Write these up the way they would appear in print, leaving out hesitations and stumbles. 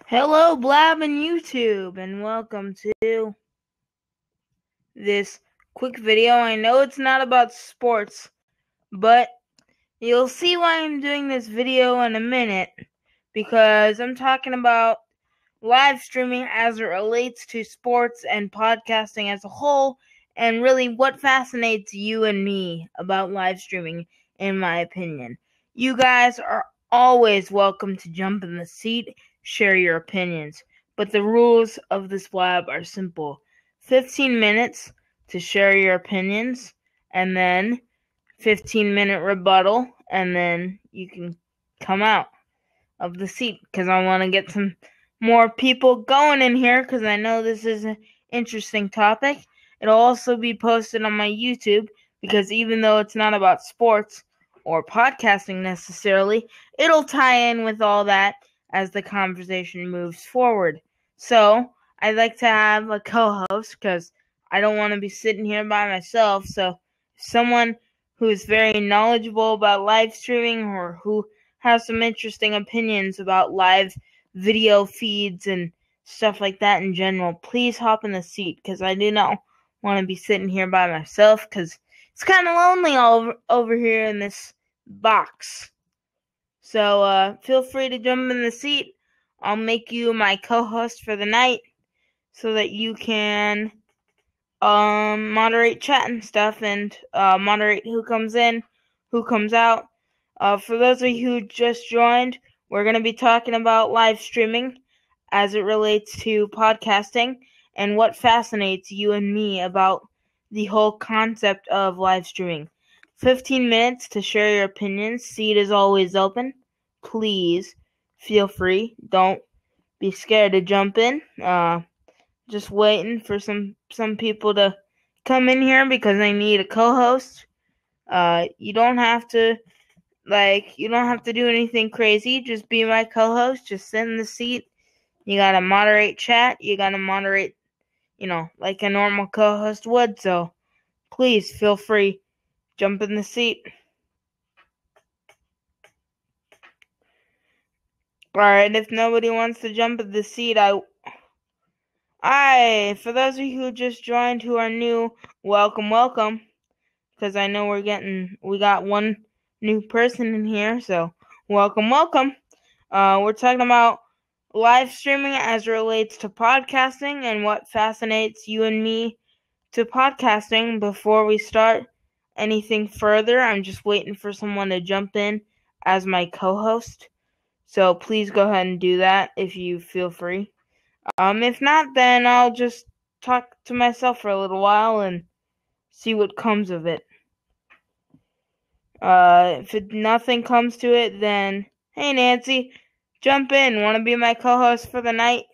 Hello, Blab and YouTube, and welcome to this quick video. I know it's not about sports, but you'll see why I'm doing this video in a minute, because I'm talking about live streaming as it relates to sports and podcasting as a whole, and really what fascinates you and me about live streaming, in my opinion. You guys are always welcome to jump in the seat, share your opinions, but the rules of this lab are simple. 15 minutes to share your opinions, and then 15-minute rebuttal, and then you can come out of the seat, because I want to get some more people going in here, because I know this is an interesting topic. It'll also be posted on my YouTube, because even though it's not about sports or podcasting necessarily, it'll tie in with all that as the conversation moves forward. So I'd like to have a co-host, because I don't want to be sitting here by myself. So someone who is very knowledgeable about live streaming, or who has some interesting opinions about live video feeds and stuff like that in general, please hop in the seat, because I do not want to be sitting here by myself, because it's kind of lonely all over here in this box. So feel free to jump in the seat. I'll make you my co-host for the night, so that you can moderate chat and stuff, and moderate who comes in, who comes out. For those of you who just joined, we're going to be talking about live streaming as it relates to podcasting, and what fascinates you and me about the whole concept of live streaming. 15 minutes to share your opinions. Seat is always open. Please feel free. Don't be scared to jump in. Just waiting for some people to come in here, because I need a co-host. You don't have to do anything crazy. Just be my co-host. Just sit in the seat. You gotta moderate chat. You gotta moderate, like a normal co-host would. So please feel free. Jump in the seat. Alright, if nobody wants to jump in the seat, Alright, for those of you who just joined, who are new, welcome. Because I know we got one new person in here, so welcome. We're talking about live streaming as it relates to podcasting, and what fascinates you and me to podcasting. Before we start anything further, I'm just waiting for someone to jump in as my co-host. So please go ahead and do that if you feel free. If not, then I'll just talk to myself for a little while and see what comes of it. If nothing comes to it, then hey Nancy, jump in. Want to be my co-host for the night?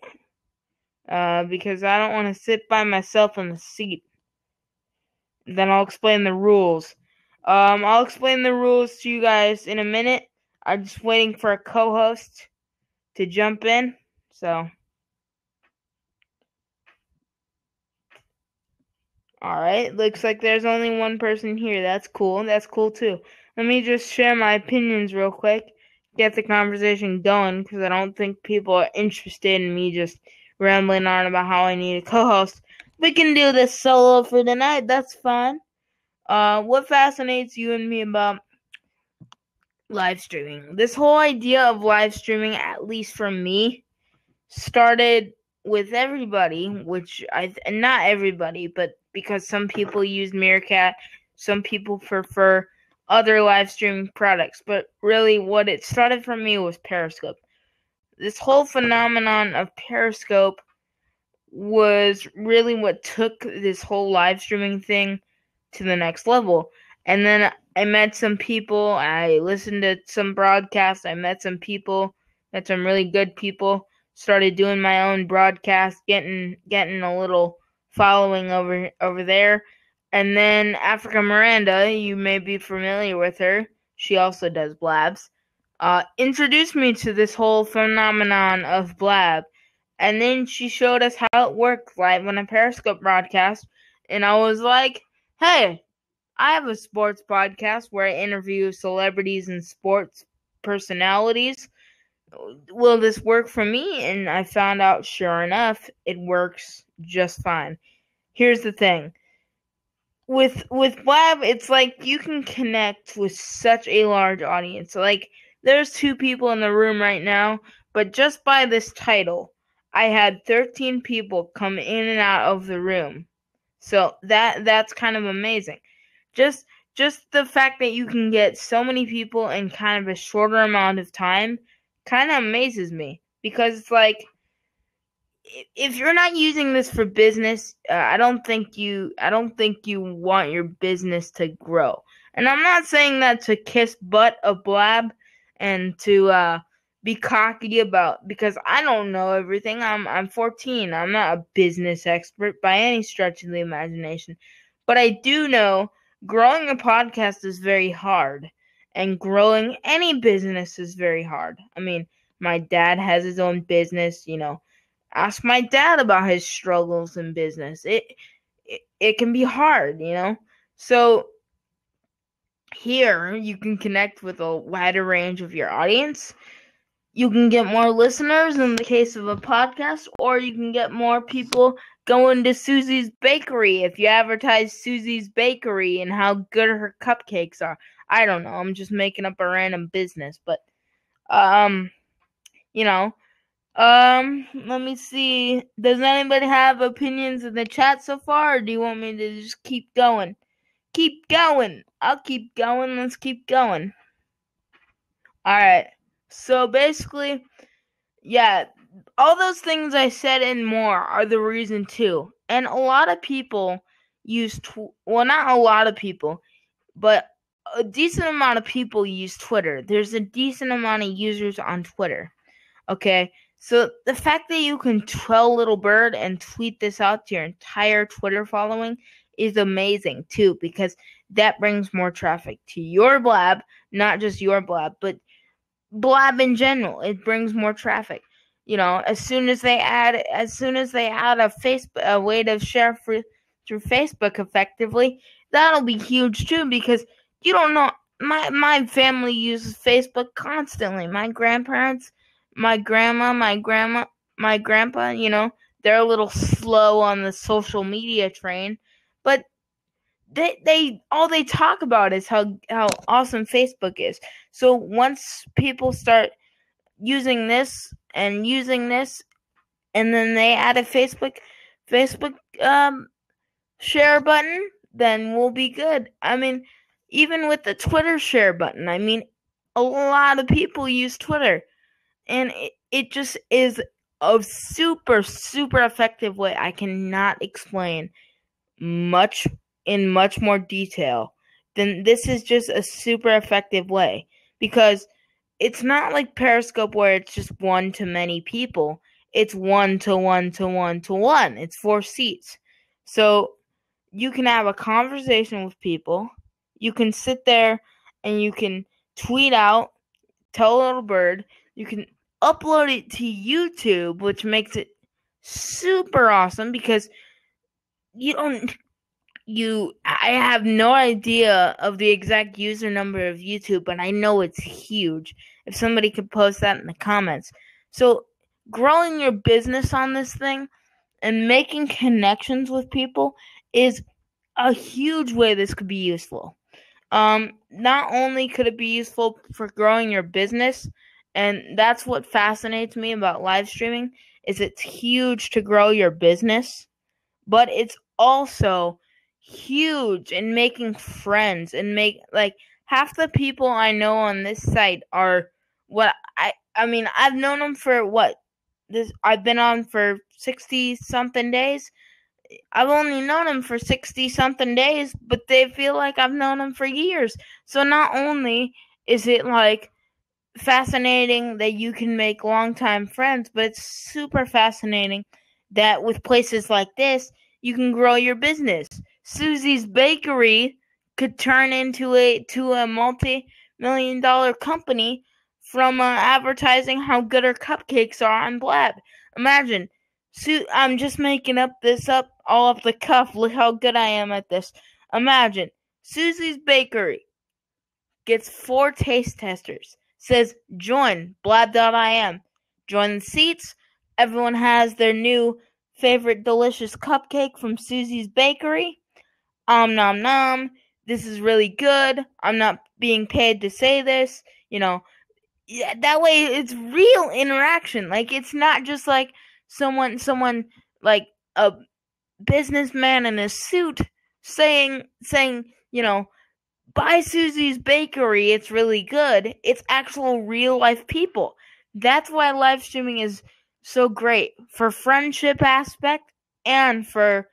Because I don't want to sit by myself in the seat. Then I'll explain the rules. I'll explain the rules to you guys in a minute. I'm just waiting for a co-host to jump in. So, alright, looks like there's only one person here. That's cool. That's cool too. Let me just share my opinions real quick. Get the conversation going, because I don't think people are interested in me just rambling on about how I need a co-host. We can do this solo for the night. That's fine. What fascinates you and me about live streaming? This whole idea of live streaming, at least for me, started with everybody, not everybody, but because some people use Meerkat, some people prefer other live streaming products, but really what it started for me was Periscope. This whole phenomenon of Periscope was really what took this whole live streaming thing to the next level. And then I met some people, I listened to some broadcasts, I met some really good people, started doing my own broadcast, getting a little following over there. And then Africa Miranda, you may be familiar with her, she also does blabs, introduced me to this whole phenomenon of blab. And then she showed us how it worked live on a Periscope broadcast. And I was like, hey, I have a sports podcast where I interview celebrities and sports personalities. will this work for me? And I found out, sure enough, it works just fine. Here's the thing. With Blab, it's like you can connect with such a large audience. Like, there's 2 people in the room right now, but just by this title, I had 13 people come in and out of the room. So that's kind of amazing. Just the fact that you can get so many people in kind of a shorter amount of time kind of amazes me, because it's like, if you're not using this for business, I don't think you want your business to grow. And I'm not saying that to kiss butt of Blab and to be cocky about, because I don't know everything. I'm 14. I'm not a business expert by any stretch of the imagination, but I do know growing a podcast is very hard, and growing any business is very hard. I mean, my dad has his own business, Ask my dad about his struggles in business. It can be hard, So here you can connect with a wider range of your audience. You can get more listeners in the case of a podcast, or you can get more people going to Susie's Bakery if you advertise Susie's Bakery and how good her cupcakes are. I don't know. I'm just making up a random business, but you know, let me see. Does anybody have opinions in the chat so far, or do you want me to just keep going? Keep going. I'll keep going. Let's keep going. Alright. So basically, yeah, all those things I said and more are the reason too. And a lot of people use, well, not a lot of people, but a decent amount of people use Twitter. There's a decent amount of users on Twitter. Okay, so the fact that you can tell Little Bird and tweet this out to your entire Twitter following is amazing too, because that brings more traffic to your Blab, not just your Blab, but Blab in general. It brings more traffic. As soon as they add a way to share through Facebook effectively, that'll be huge too, because you don't know. My family uses Facebook constantly. My grandparents, my grandma, my grandpa, they're a little slow on the social media train, but they all they talk about is how awesome Facebook is. So once people start using this, and then they add a Facebook share button, then we'll be good. I mean, even with the Twitter share button, I mean, a lot of people use Twitter, and it just is a super effective way. I cannot explain much more detail than this. Is just a super effective way, because it's not like Periscope where it's just one to many people. It's one to one to one to one. It's 4 seats. So you can have a conversation with people. You can sit there and you can tweet out, tell Little Bird. You can upload it to YouTube, which makes it super awesome, because I have no idea of the exact user number of YouTube, but I know it's huge. If somebody could post that in the comments. So growing your business on this thing and making connections with people is a huge way this could be useful. Not only could it be useful for growing your business, and that's what fascinates me about live streaming, is it's huge to grow your business, but it's also huge in making friends, and half the people I know on this site are I mean, I've known them for I've been on for 60 something days. I've only known them for 60 something days, but they feel like I've known them for years. So not only is it fascinating that you can make longtime friends, but it's super fascinating that with places like this, you can grow your business. Susie's Bakery could turn into a multi-million-dollar company from advertising how good her cupcakes are on Blab. Imagine, I'm just making this up all off the cuff. Look how good I am at this. Imagine, Susie's Bakery gets 4 taste testers, says join blab.im. Join the seats. Everyone has their new favorite delicious cupcake from Susie's Bakery. Nom nom. This is really good. I'm not being paid to say this. Yeah, that way it's real interaction. Like, it's not just like someone like a businessman in a suit saying, buy Susie's Bakery, it's really good. It's actual real life people. That's why live streaming is so great for friendship aspect and for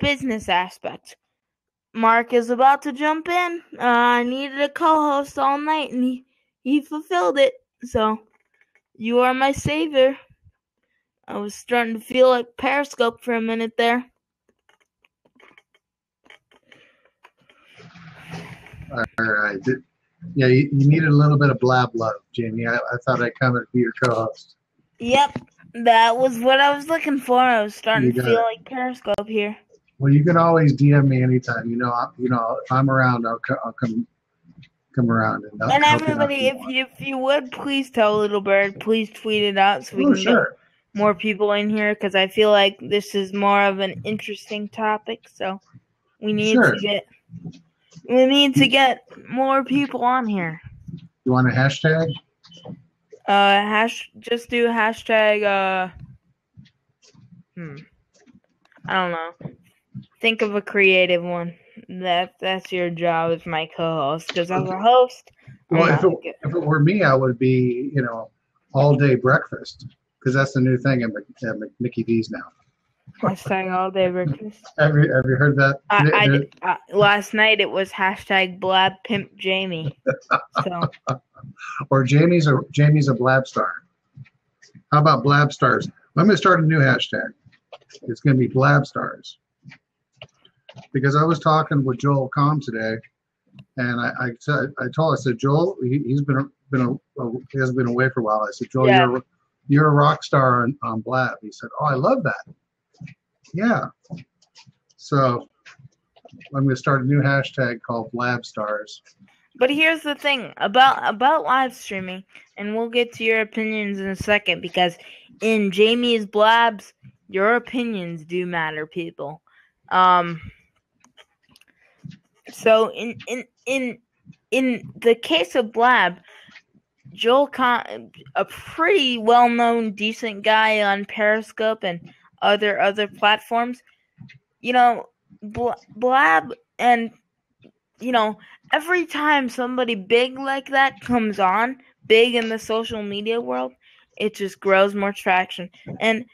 business aspect. Mark is about to jump in. I needed a co-host all night, and he fulfilled it. So, you are my savior. I was starting to feel like Periscope for a minute there. All right. Yeah, you needed a little bit of blab love, Jamie. I thought I'd come and be your co-host. Yep, that was what I was looking for. I was starting to feel like Periscope here. Well, you can always DM me anytime. If I'm around, I'll come around. And everybody, if you would, please tell Little Bird, please tweet it out so we can get more people in here, because I feel like this is more of an interesting topic. So we need to get more people on here. You want a hashtag? Just do hashtag. I don't know. Think of a creative one. That's your job as my co-host. Because as a host, well, if it were me, I would be all day breakfast, because that's the new thing at Mickey D's now. Hashtag all day breakfast. Have you heard that? Last night it was hashtag Blab Pimp Jamie. So. Or Jamie's a Blab star. How about Blab stars? I'm going to start a new hashtag. It's going to be Blab stars. Because I was talking with Joel Comm today, and I said, Joel, he's been away for a while. I said, Joel, you're a rock star on Blab. He said, oh, I love that. Yeah. So I'm going to start a new hashtag called Blab stars. But here's the thing about live streaming, and we'll get to your opinions in a second, because in Jamie's Blabs, your opinions do matter, people. So in the case of Blab, Joel Comm, a pretty well-known, decent guy on Periscope and other platforms, Blab, and every time somebody big like that comes on, big in the social media world, it just grows more traction. And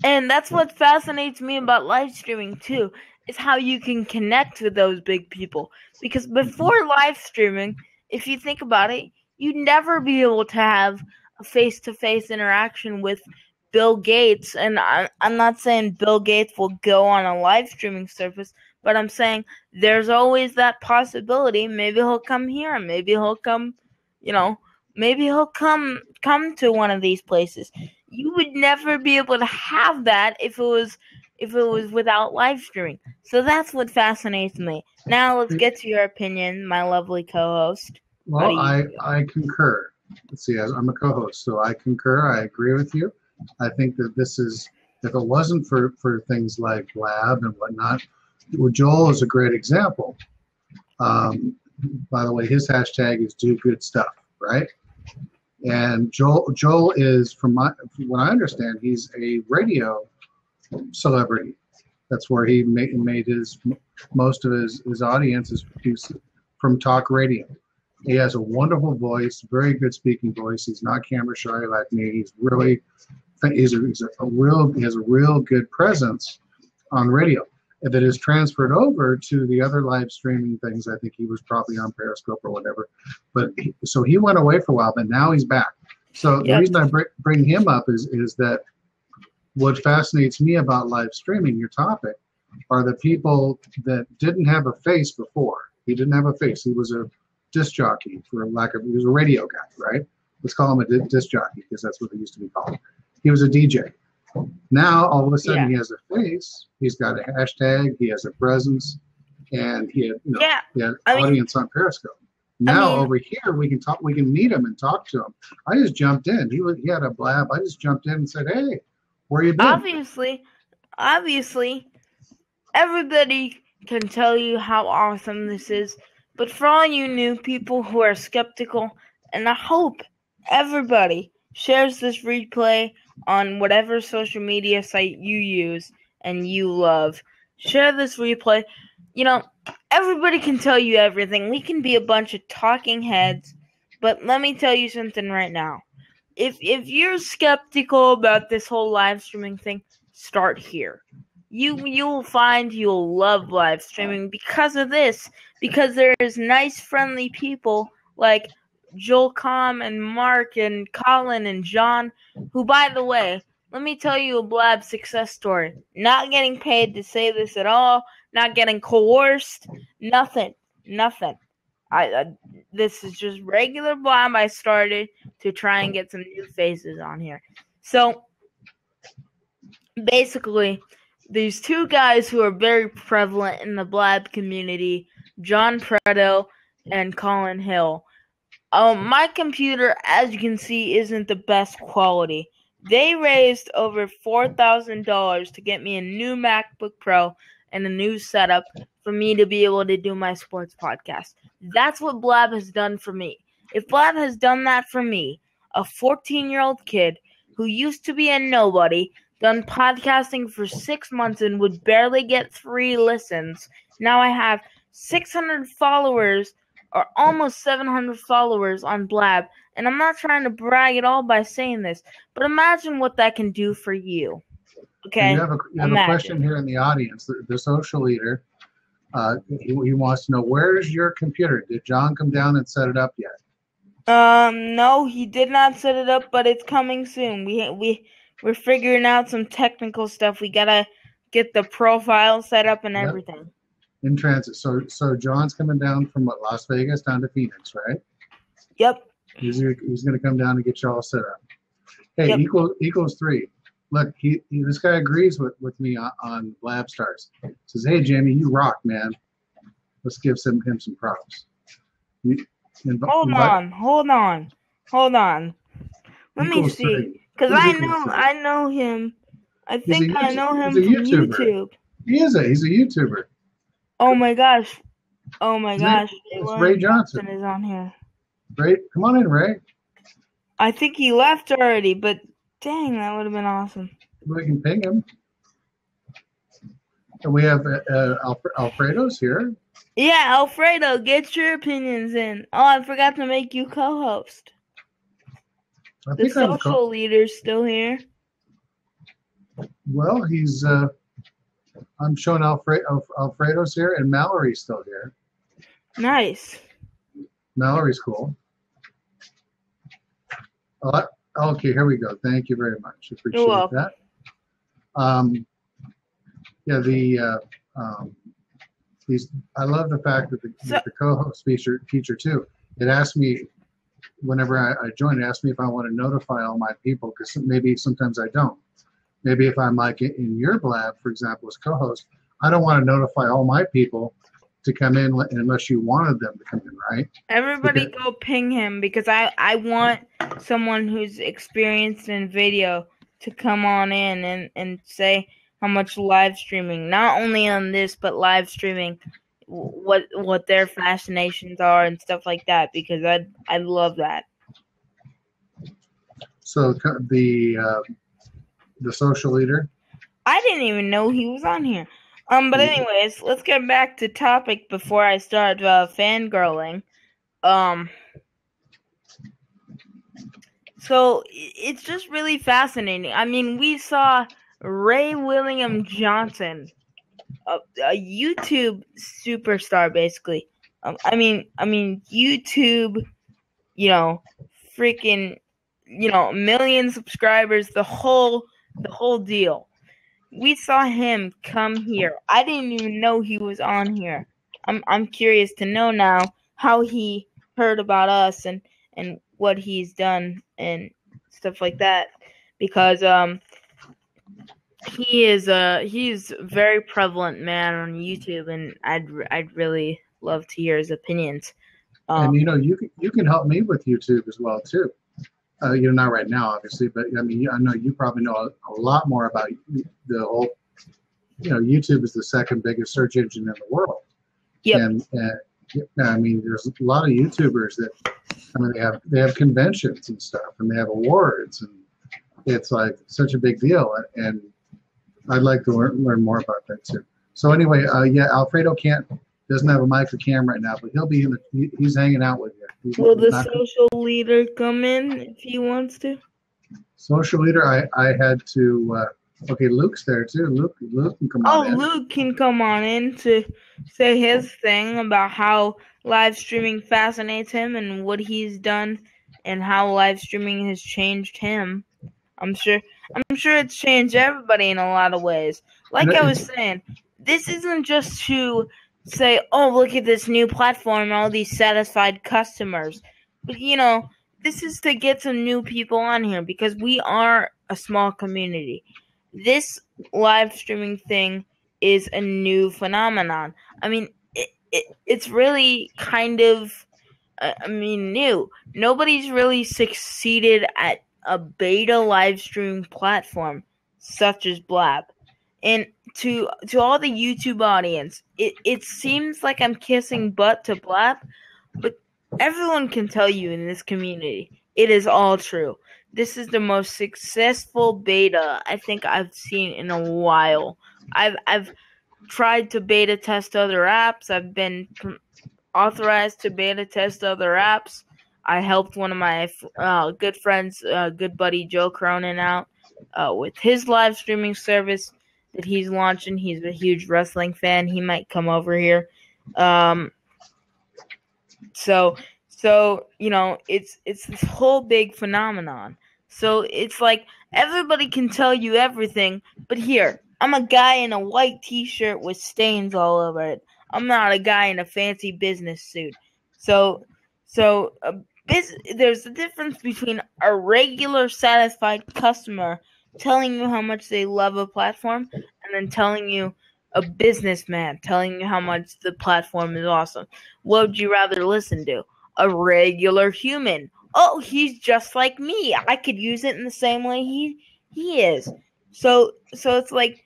that's what fascinates me about live streaming too, is how you can connect with those big people. Because before live streaming, if you think about it, you'd never be able to have a face-to-face interaction with Bill Gates. And I'm not saying Bill Gates will go on a live streaming service, but I'm saying there's always that possibility. Maybe he'll come here. Maybe he'll come, maybe he'll come to one of these places. You would never be able to have that if it was without live streaming. So that's what fascinates me. Now let's get to your opinion, my lovely co-host. Well, I concur. Let's see, I'm a co-host, so I concur. I agree with you. I think that this is, if it wasn't for things like Blab and whatnot, Joel is a great example. By the way, his hashtag is do good stuff, right? And Joel is, from what I understand, he's a radio celebrity. That's where he made most of his audience is from talk radio. He has a wonderful voice, very good speaking voice. He's not camera shy like me. He's really, he has a real good presence on radio. If it is transferred over to the other live streaming things, I think he was probably on Periscope or whatever. But so he went away for a while, but now he's back. So the reason I bring him up is that what fascinates me about live streaming, your topic, are the people that didn't have a face before. He didn't have a face. He was a disc jockey, he was a radio guy, right? Let's call him a disc jockey, because that's what he used to be called. He was a DJ. Now, all of a sudden, he has a face, he's got a hashtag, he has a presence, and he had, he had audience on Periscope. Now over here we can talk. We can meet him and talk to him. I just jumped in. He had a blab. I just jumped in and said, "Hey, where you been?" Obviously, everybody can tell you how awesome this is, but for all you new people who are skeptical, and I hope everybody shares this replay on whatever social media site you use and you love. Share this replay. Everybody can tell you everything. We can be a bunch of talking heads, but let me tell you something right now. If you're skeptical about this whole live streaming thing, start here. You'll find you'll love live streaming because of this. Because there's nice, friendly people like Joel Com and Mark and Colin and John, who, by the way, let me tell you a Blab success story. Not getting paid to say this at all. Not getting coerced. Nothing. This is just regular Blab I started to try and get some new faces on here. So, basically, these two guys who are very prevalent in the Blab community, John Preto and Colin Hill. My computer, as you can see, isn't the best quality. They raised over $4,000 to get me a new MacBook Pro and a new setup for me to be able to do my sports podcast. That's what Blab has done for me. If Blab has done that for me, a 14-year-old kid who used to be a nobody, done podcasting for 6 months and would barely get 3 listens, now I have 600 followers or almost 700 followers on Blab, and I'm not trying to brag at all by saying this, but imagine what that can do for you. Okay, you have a question here in the audience. The social leader, he wants to know, where's your computer? Did John come down and set it up yet? No, he did not set it up, but it's coming soon. We're figuring out some technical stuff. We gotta get the profile set up and everything. In transit. So John's coming down from Las Vegas down to Phoenix, right? Yep. He's going to come down and get you all set up. Hey, yep. equals 3. Look, this guy agrees with me on Blab Stars. Says, hey, Jamie, you rock, man. Let's give him some props. Hold on. Let me see, because I know him. I think I know him from YouTube. He's a YouTuber. Oh my gosh! It's Ray Johnson is on here. Ray, come on in, Ray. I think he left already, but dang, that would have been awesome. We can ping him. And we have Alfredo's here. Yeah, Alfredo, get your opinions in. Oh, I forgot to make you co-host. The social leader's still here. Well, he's. I'm showing Alfredo's here, and Mallory's still here. Nice. Mallory's cool. Okay, here we go. Thank you very much. Appreciate that. I love the fact that the co-host feature too. It asked me whenever I join. It asked me if I want to notify all my people, because maybe sometimes I don't. Maybe if I'm like in your Blab, for example, as co-host, I don't want to notify all my people to come in unless you wanted them to come in, right? Everybody go ping him, because I want someone who's experienced in video to come on in and say how much live streaming, not only on this, but live streaming, what their fascinations are and stuff like that, because I love that. So the social leader? I didn't even know he was on here. But anyways, let's get back to topic before I start fangirling. So it's just really fascinating. I mean, we saw Ray William Johnson, a YouTube superstar, basically. I mean, YouTube, freaking, million subscribers, the whole deal. We saw him come here. I didn't even know he was on here. I'm curious to know now how he heard about us and what he's done and stuff like that, because he's a very prevalent man on YouTube, and I'd really love to hear his opinions. And you can help me with YouTube as well too. Not right now, obviously, but I mean, I know you probably know a lot more about the whole. YouTube is the second biggest search engine in the world, Yep. and I mean, there's a lot of YouTubers that, I mean, they have conventions and stuff, and they have awards, and it's like such a big deal, and I'd like to learn more about that too. So anyway, Alfredo doesn't have a mic or cam right now, but he'll be he's hanging out with you. Will the social leader come in if he wants to? Social leader, I had to. Okay, Luke's there too. Luke can come on in. Luke can come on in to say his thing about how live streaming fascinates him and what he's done and how live streaming has changed him. I'm sure it's changed everybody in a lot of ways. Like I was saying, this isn't just to say, oh, look at this new platform, all these satisfied customers. But, this is to get some new people on here because we are a small community. This live streaming thing is a new phenomenon. I mean, it's really kind of, new. Nobody's really succeeded at a beta live streaming platform such as Blab. And to all the YouTube audience, it seems like I'm kissing butt to Blab, but everyone can tell you in this community, it is all true. This is the most successful beta I think I've seen in a while. I've tried to beta test other apps. I've been authorized to beta test other apps. I helped one of my good friends, good buddy Joe Cronin out with his live streaming service that he's launching. He's a huge wrestling fan. He might come over here. So it's this whole big phenomenon. So it's like everybody can tell you everything, but here, I'm a guy in a white t-shirt with stains all over it. I'm not a guy in a fancy business suit. So there's a difference between a regular satisfied customer telling you how much they love a platform and then telling you a businessman telling you how much the platform is awesome. What would you rather listen to? A regular human. Oh, he's just like me. I could use it in the same way he is. So it's like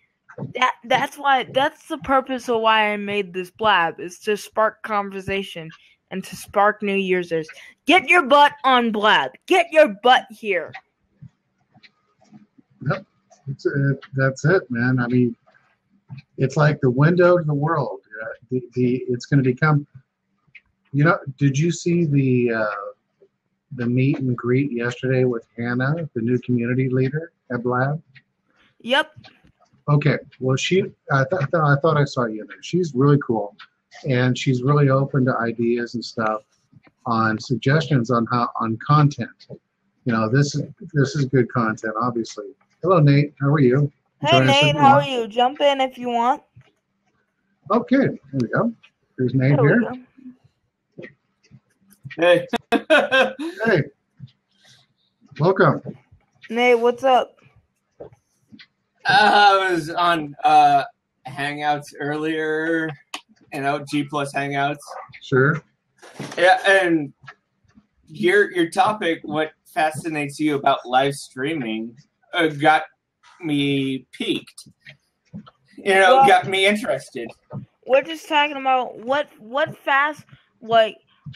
that's the purpose of why I made this Blab, is to spark conversation and to spark new users. Get your butt on Blab. Get your butt here. Yep. That's it, man. I mean, it's like the window to the world. It's going to become. Did you see the meet and greet yesterday with Hannah, the new community leader at Blab? Yep. Okay. Well, I thought I saw you there. She's really cool, and she's really open to ideas and stuff on suggestions on content. This is good content, obviously. Hello, Nate. How are you? Hey, Nate. How are you? Jump in if you want. Okay. Here we go. There's Nate here. Hey. Hey. Welcome. Nate, what's up? I was on Hangouts earlier, G Plus Hangouts. Sure. Yeah, and your topic, what fascinates you about live streaming, got me piqued. Got me interested. We're just talking about what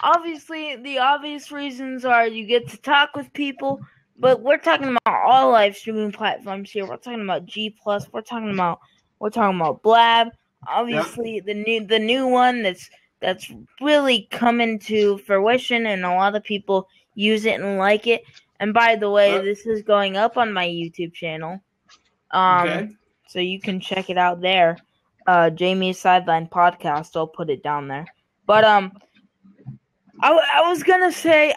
obviously the obvious reasons are you get to talk with people, but we're talking about all live streaming platforms here. We're talking about G Plus. We're talking about Blab. Obviously, yep. the new one that's really coming to fruition, and a lot of people use it and like it. And by the way, this is going up on my YouTube channel. Okay. So you can check it out there. Jamie's Sideline Podcast. I'll put it down there. But I was gonna say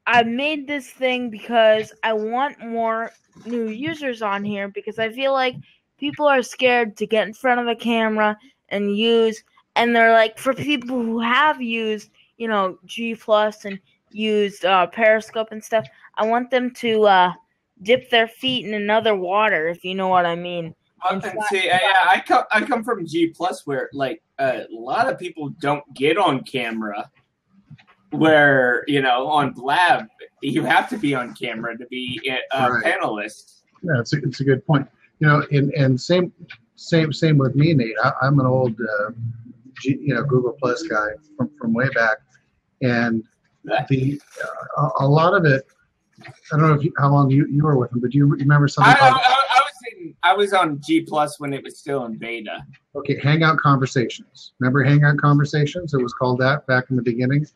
I made this thing because I want more new users on here, because I feel like people are scared to get in front of a camera and use, and they're like, for people who have used, G Plus and used Periscope and stuff, I want them to dip their feet in another water, if you know what I mean. I come from G Plus, where a lot of people don't get on camera. where on Blab you have to be on camera to be a panelist. Yeah, it's a good point. And same with me, Nate. I'm an old Google Plus guy from way back, and a lot of it. I don't know how long you were with them, but do you remember something? I was on G Plus when it was still in beta. Okay, Hangout Conversations. Remember Hangout Conversations? It was called that back in the beginning.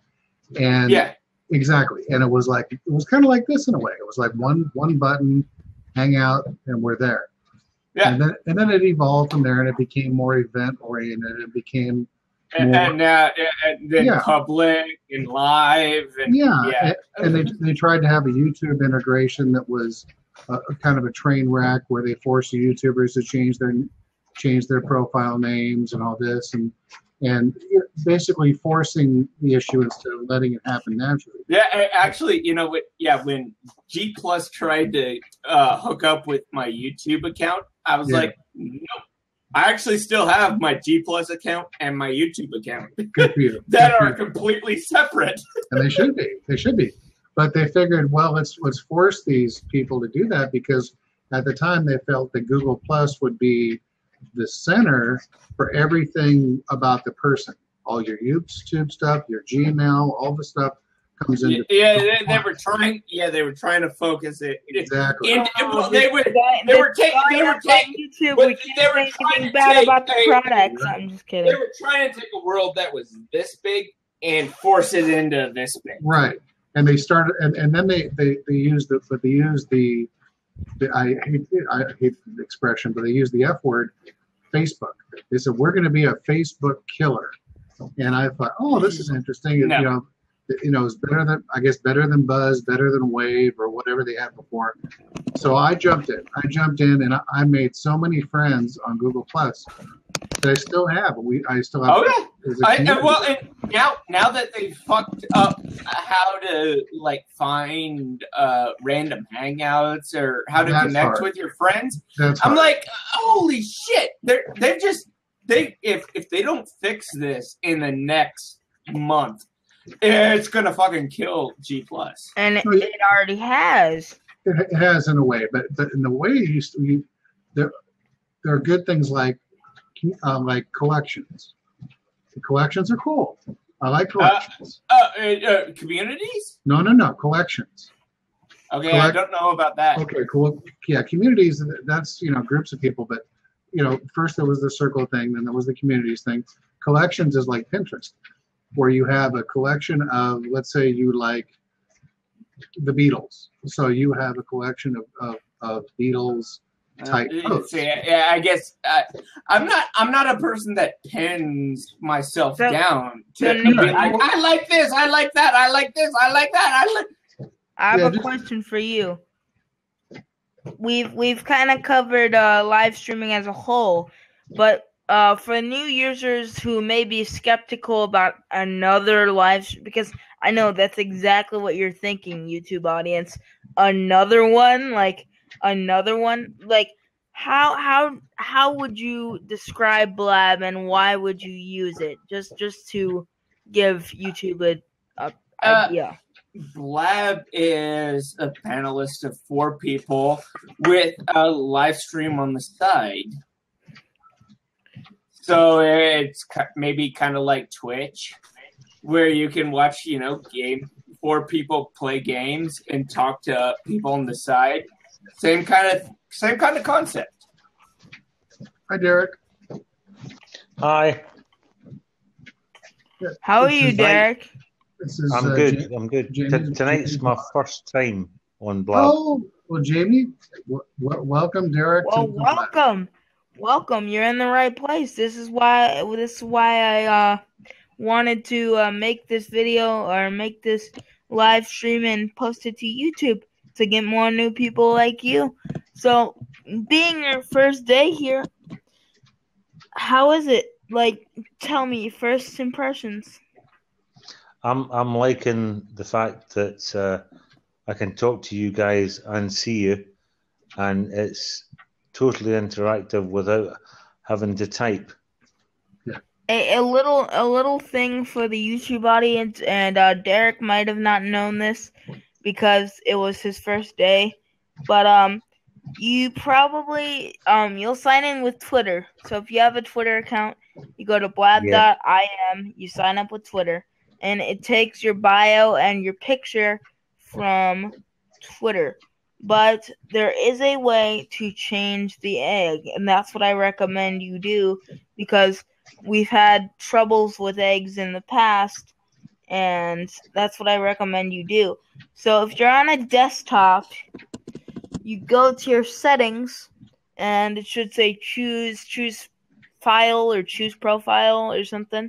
And yeah, exactly. And it was kind of like this in a way. It was like one button, Hangout, and we're there. Yeah. And then it evolved from there, and it became more event oriented. It became and then public and live. And, and they tried to have a YouTube integration that was kind of a train wreck, where they forced the YouTubers to change their profile names and all this, and basically forcing the issue instead of letting it happen naturally. Yeah, actually, when G Plus tried to hook up with my YouTube account, I was like, nope. I actually still have my G Plus account and my YouTube account that are completely separate. And they should be. They should be. But they figured, well, let's force these people to do that, because at the time they felt that Google Plus would be the center for everything about the person. All your YouTube stuff, your Gmail, all the stuff comes into. They were trying. Yeah, they were trying to focus it. Exactly. They were taking YouTube. We can't say anything bad about the products. I'm just kidding. They were trying to take a world that was this big and force it into this big. Right. And they started, and then they used the I hate the expression, but they used the F word, Facebook. They said, we're going to be a Facebook killer. And I thought, oh, this is interesting. No. It's better than Buzz, better than Wave, or whatever they had before. So I jumped in. And I made so many friends on Google Plus that I still have. I still have. Oh yeah. Now that they fucked up how to find random hangouts or how to connect with your friends, I'm like, holy shit! If they don't fix this in the next month, it's gonna fucking kill G Plus. And it already has. It has in a way, but in the way it used to be, there are good things like collections. The collections are cool. I like collections. Communities? No, collections. Okay, I don't know about that. Okay, cool. Yeah, communities, that's, groups of people, but, first there was the circle thing, then there was the communities thing. Collections is like Pinterest, where you have a collection of, let's say you like the Beatles. So you have a collection of Beatles type posts. Yeah, I guess I'm not a person that pins myself down to be like, I like this, I like that, I like this, I like that. I have a question for you. We've kind of covered live streaming as a whole, but for new users who may be skeptical about another because I know that's exactly what you're thinking, YouTube audience. Another one. How would you describe Blab, and why would you use it? Just to give YouTube a idea. Blab is a panelist of 4 people with a live stream on the side. So it's maybe kind of like Twitch, where you can watch, 4 people play games and talk to people on the side. Same kind of concept. Hi, Derek. Hi. How are you, Derek? I'm good. I'm good. Tonight's my first time on Blab. Oh, well, Jamie, welcome, Derek. Well, welcome. You're in the right place. This is why I wanted to make this video or make this live stream and post it to YouTube to get more new people like you. So, being your first day here, how is it? Tell me first impressions. I'm liking the fact that I can talk to you guys and see you, and it's totally interactive without having to type. Yeah, A little thing for the YouTube audience, and Derek might have not known this because it was his first day, but you probably you'll sign in with Twitter. So if you have a Twitter account, you go to blab.im, you sign up with Twitter, and it takes your bio and your picture from Twitter. But there is a way to change the egg, and that's what I recommend you do, because we've had troubles with eggs in the past, and that's what I recommend you do. So if you're on a desktop, you go to your settings, and it should say choose file or choose profile or something,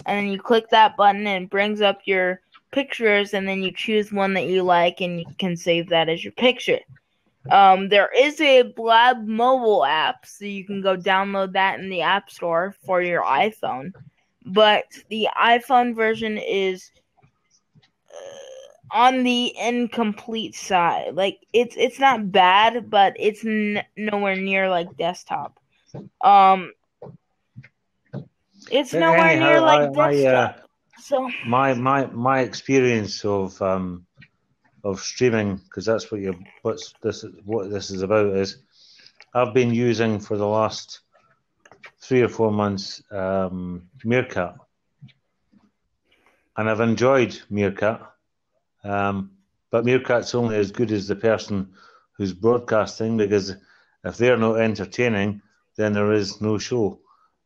and then you click that button and it brings up your pictures, and then you choose one that you like and you can save that as your picture. There is a Blab mobile app, so you can go download that in the App Store for your iPhone, but the iPhone version is on the incomplete side. Like it's not bad, but it's nowhere near like desktop. It's nowhere near like desktop. So my experience of streaming, because that's what this is about, is I've been using for the last 3 or 4 months Meerkat, and I've enjoyed Meerkat. But Meerkat's only as good as the person who's broadcasting, because if they're not entertaining, then there is no show,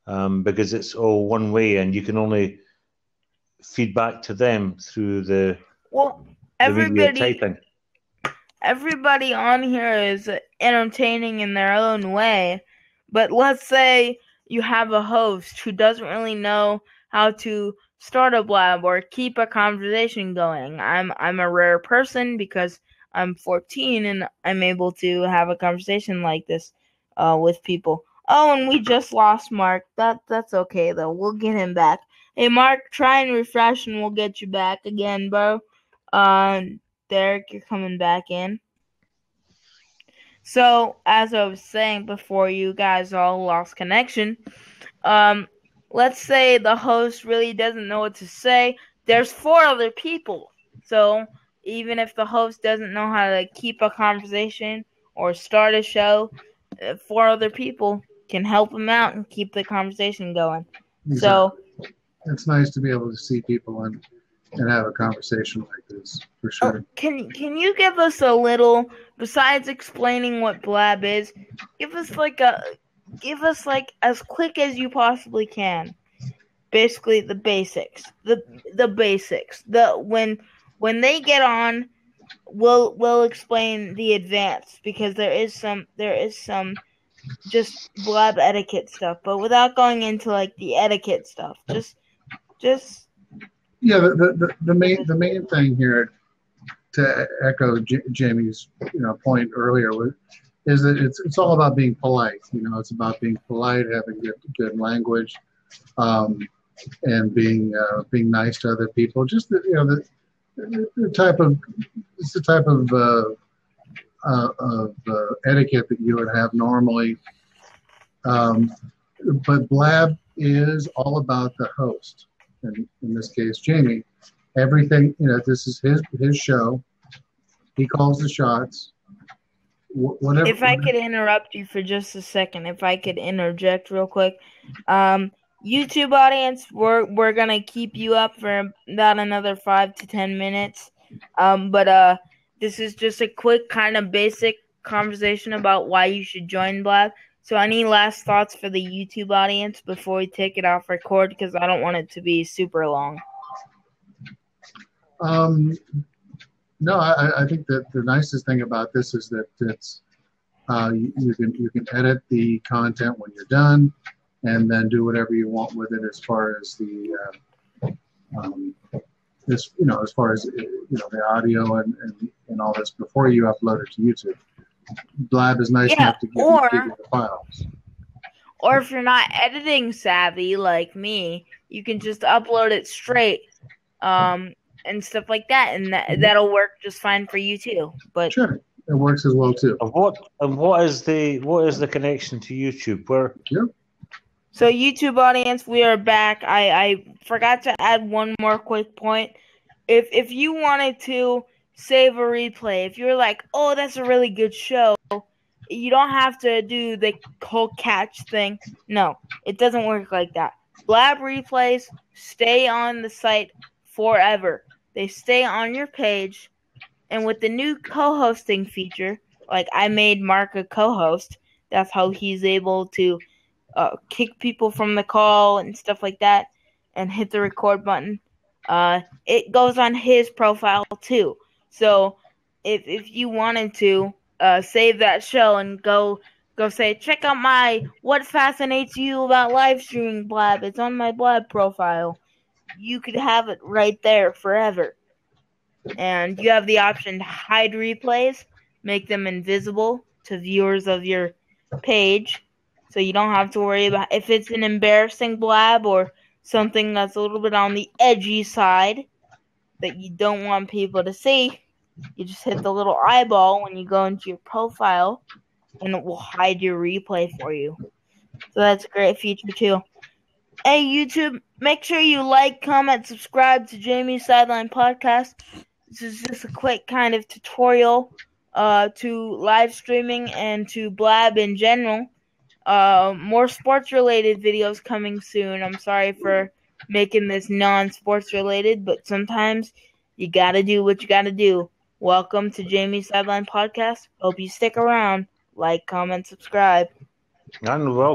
because it's all one way, and you can only feed back to them through the media typing. Everybody on here is entertaining in their own way, but let's say you have a host who doesn't really know how to start a blab or keep a conversation going. I'm a rare person because I'm 14 and I'm able to have a conversation like this with people. Oh, and we just lost Mark. That's okay though. We'll get him back. Hey Mark, try and refresh and we'll get you back again, bro. Derek, you're coming back in. So, as I was saying before you guys all lost connection, let's say the host really doesn't know what to say. There's 4 other people. So, even if the host doesn't know how to keep a conversation or start a show, 4 other people can help him out and keep the conversation going. Exactly. So, it's nice to be able to see people and have a conversation like this, for sure. Can you give us a little, besides explaining what Blab is, give us as quick as you possibly can. Basically the basics. The basics. When they get on, we'll explain the advanced, because there is some just Blab etiquette stuff, but without going into like the etiquette stuff. Just yeah, the main thing here, to echo Jamie's point earlier, is that it's all about being polite. It's about being polite, having good language, and being nice to other people. Just the type of etiquette that you would have normally. But Blab is all about the host. And in this case, Jamie, everything, this is his show. He calls the shots. Whatever. If I could interrupt you for just a second, if I could interject real quick. YouTube audience, we're gonna keep you up for about another 5 to 10 minutes. But this is just a quick kind of basic conversation about why you should join Blab. So any last thoughts for the YouTube audience before we take it off record, because I don't want it to be super long. No, I think that the nicest thing about this is that it's you can edit the content when you're done, and then do whatever you want with it as far as the as far as the audio and all this before you upload it to YouTube. Blab is nice enough to give you the files. Or if you're not editing savvy like me, you can just upload it straight, and stuff like that, and that'll work just fine for you too. But sure, it works as well too. What is the connection to YouTube? Where? Yeah. So YouTube audience, we are back. I forgot to add one more quick point. If you wanted to save a replay, if you're like, oh, that's a really good show, you don't have to do the whole catch thing. No, it doesn't work like that. Blab replays stay on the site forever. They stay on your page, and with the new co-hosting feature, like I made Mark a co-host, that's how he's able to kick people from the call and stuff like that, and hit the record button. It goes on his profile too. So if you wanted to save that show and go say, check out my What Fascinates You About Live Streaming Blab, it's on my Blab profile, you could have it right there forever. And you have the option to hide replays, make them invisible to viewers of your page, so you don't have to worry about if it's an embarrassing blab or something that's a little bit on the edgy side that you don't want people to see. You just hit the little eyeball when you go into your profile, and it will hide your replay for you. So that's a great feature too. Hey YouTube, make sure you like, comment, subscribe to Jamie's Sideline Podcast. This is just a quick kind of tutorial to live streaming and to Blab in general. More sports related videos coming soon. I'm sorry for making this non-sports related, but sometimes you gotta do what you gotta do. Welcome to Jamie's Sideline Podcast. Hope you stick around. Like, comment, subscribe. And well.